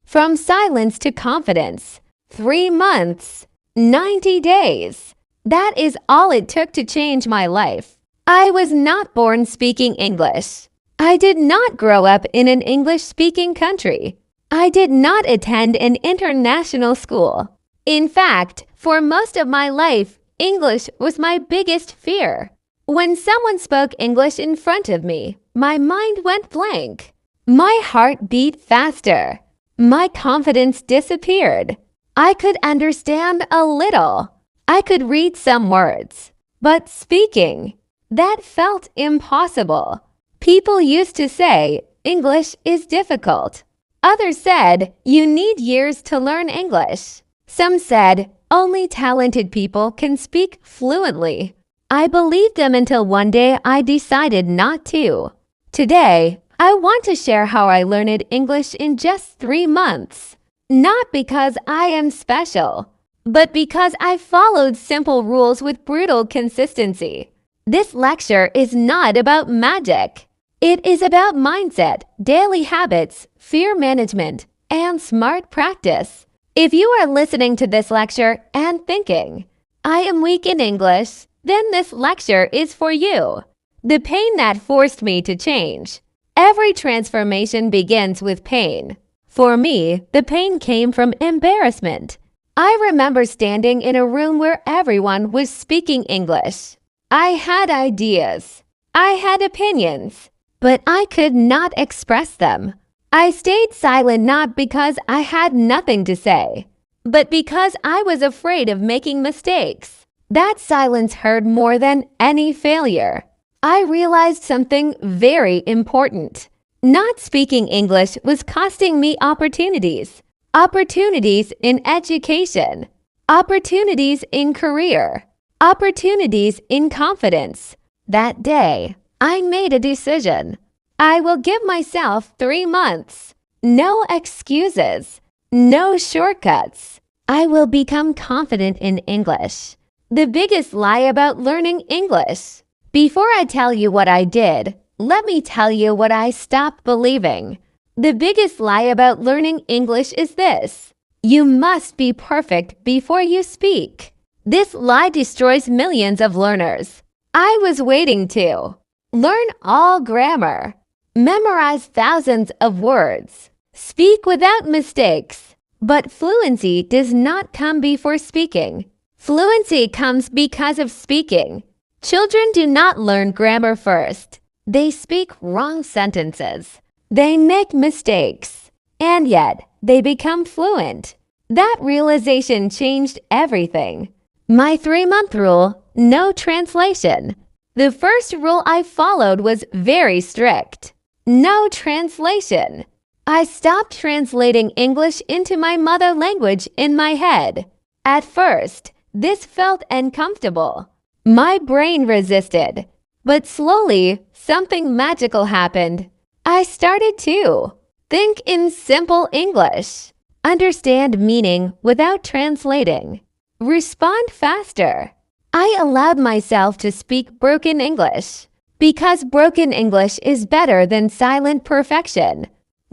From silence to confidence. 3 months. 90 days. That is all it took to change my life. I was not born speaking English. I did not grow up in an English-speaking country. I did not attend an international school. In fact, for most of my life, English was my biggest fear. When someone spoke English in front of me, my mind went blank. My heart beat faster. My confidence disappeared. I could understand a little. I could read some words. But speaking, that felt impossible. People used to say, English is difficult. Others said, you need years to learn English. Some said, only talented people can speak fluently. I believed them until one day I decided not to. Today, I want to share how I learned English in just 3 months. Not because I am special, but because I followed simple rules with brutal consistency. This lecture is not about magic. It is about mindset, daily habits, fear management, and smart practice. If you are listening to this lecture and thinking, I am weak in English, then this lecture is for you. The pain that forced me to change. Every transformation begins with pain. For me, the pain came from embarrassment. I remember standing in a room where everyone was speaking English. I had ideas. I had opinions, but I could not express them. I stayed silent not because I had nothing to say, but because I was afraid of making mistakes. That silence hurt more than any failure. I realized something very important. Not speaking English was costing me opportunities. Opportunities in education. Opportunities in career. Opportunities in confidence. That day, I made a decision. I will give myself 3 months. No excuses. No shortcuts. I will become confident in English. The biggest lie about learning English. Before I tell you what I did, let me tell you what I stopped believing. The biggest lie about learning English is this. You must be perfect before you speak. This lie destroys millions of learners. I was waiting to learn all grammar, memorize thousands of words, speak without mistakes. But fluency does not come before speaking. Fluency comes because of speaking. Children do not learn grammar first. They speak wrong sentences. They make mistakes. And yet, they become fluent. That realization changed everything. My 3-month rule, no translation. The first rule I followed was very strict. No translation. I stopped translating English into my mother language in my head. At first, this felt uncomfortable. My brain resisted. But slowly, something magical happened. I started to think in simple English. Understand meaning without translating. Respond faster. I allowed myself to speak broken English. Because broken English is better than silent perfection.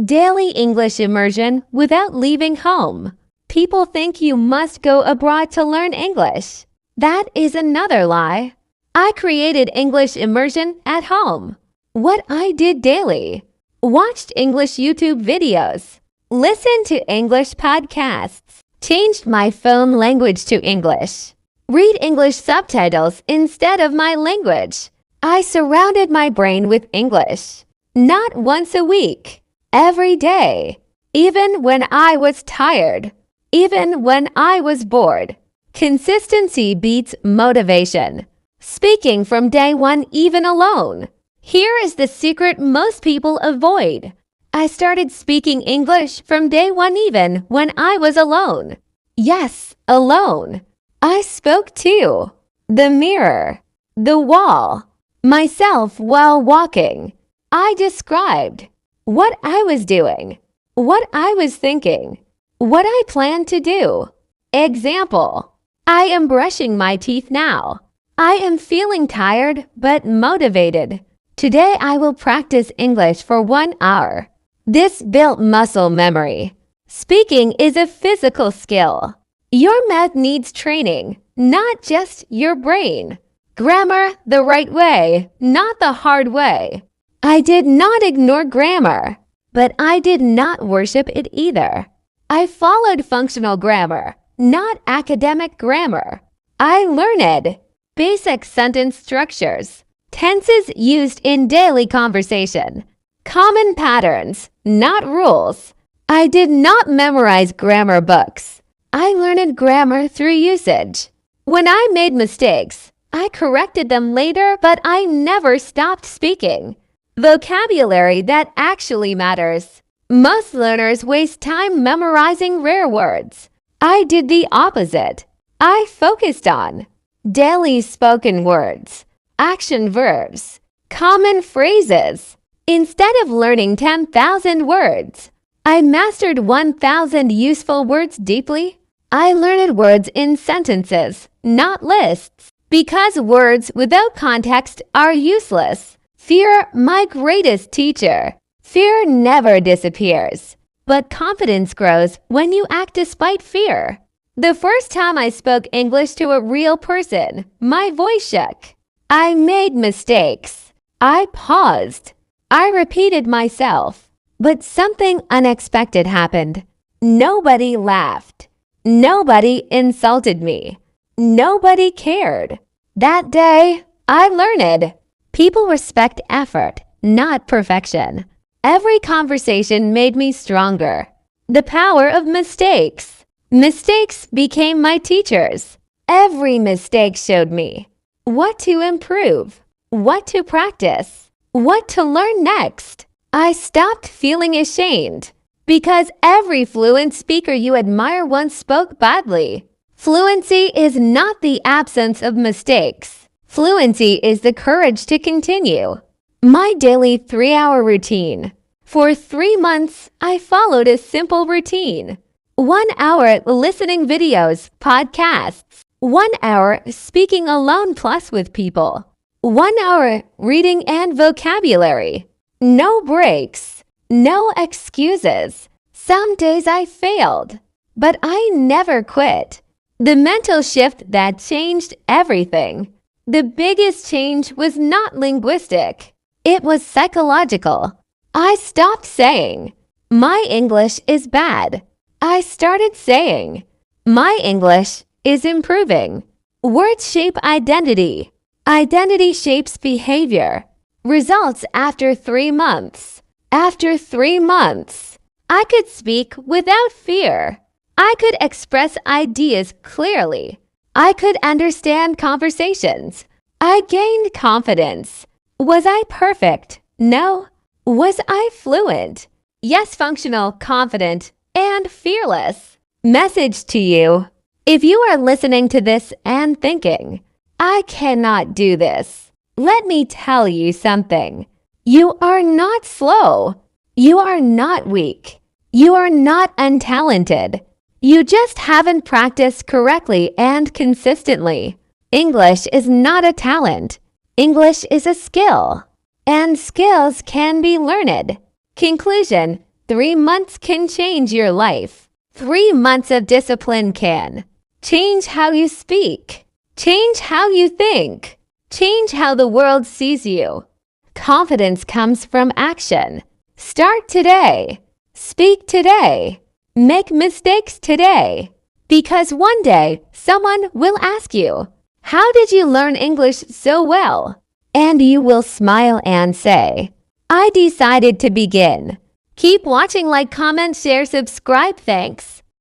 Daily English immersion without leaving home. People think you must go abroad to learn English. That is another lie. I created English immersion at home. What I did daily. Watched English YouTube videos. Listened to English podcasts. Changed my phone language to English. Read English subtitles instead of my language. I surrounded my brain with English. Not once a week. Every day. Even when I was tired. Even when I was bored. Consistency beats motivation. Speaking from day one even alone. Here is the secret most people avoid. I started speaking English from day one even when I was alone. Yes, alone. I spoke to the mirror, the wall, myself while walking. I described what I was doing, what I was thinking, what I planned to do. Example, I am brushing my teeth now. I am feeling tired but motivated. Today I will practice English for 1 hour. This built muscle memory. Speaking is a physical skill. Your mouth needs training, not just your brain. Grammar the right way, not the hard way. I did not ignore grammar, but I did not worship it either. I followed functional grammar, not academic grammar. I learned basic sentence structures, tenses used in daily conversation, common patterns, not rules. I did not memorize grammar books. I learned grammar through usage. When I made mistakes, I corrected them later, but I never stopped speaking. Vocabulary that actually matters. Most learners waste time memorizing rare words. I did the opposite. I focused on daily spoken words, action verbs, common phrases. Instead of learning 10,000 words, I mastered 1,000 useful words deeply. I learned words in sentences, not lists. Because words without context are useless. Fear, my greatest teacher. Fear never disappears, but confidence grows when you act despite fear. The first time I spoke English to a real person, my voice shook. I made mistakes. I paused. I repeated myself. But something unexpected happened. Nobody laughed. Nobody insulted me. Nobody cared. That day, I learned. People respect effort, not perfection. Every conversation made me stronger. The power of mistakes. Mistakes became my teachers. Every mistake showed me what to improve, what to practice, what to learn next. I stopped feeling ashamed because every fluent speaker you admire once spoke badly. Fluency is not the absence of mistakes. Fluency is the courage to continue. My daily 3-hour routine. For 3 months, I followed a simple routine. 1 hour listening videos, podcasts. 1 hour speaking alone plus with people. 1 hour reading and vocabulary. No breaks. No excuses. Some days I failed, but I never quit. The mental shift that changed everything. The biggest change was not linguistic. It was psychological. I stopped saying, "My English is bad." I started saying, "My English is improving." Words shape identity. Identity shapes behavior. Results after 3 months. After 3 months, I could speak without fear. I could express ideas clearly. I could understand conversations. I gained confidence. Was I perfect? No. Was I fluent? Yes, functional, confident, and fearless. Message to you. If you are listening to this and thinking, "I cannot do this," let me tell you something. You are not slow. You are not weak. You are not untalented. You just haven't practiced correctly and consistently. English is not a talent. English is a skill. And skills can be learned. Conclusion: 3 months can change your life. 3 months of discipline can change how you speak, change how you think, change how the world sees you. Confidence comes from action. Start today. Speak today. Make mistakes today. Because one day, someone will ask you, "How did you learn English so well?" And you will smile and say, "I decided to begin." Keep watching, like, comment, share, subscribe. Thanks.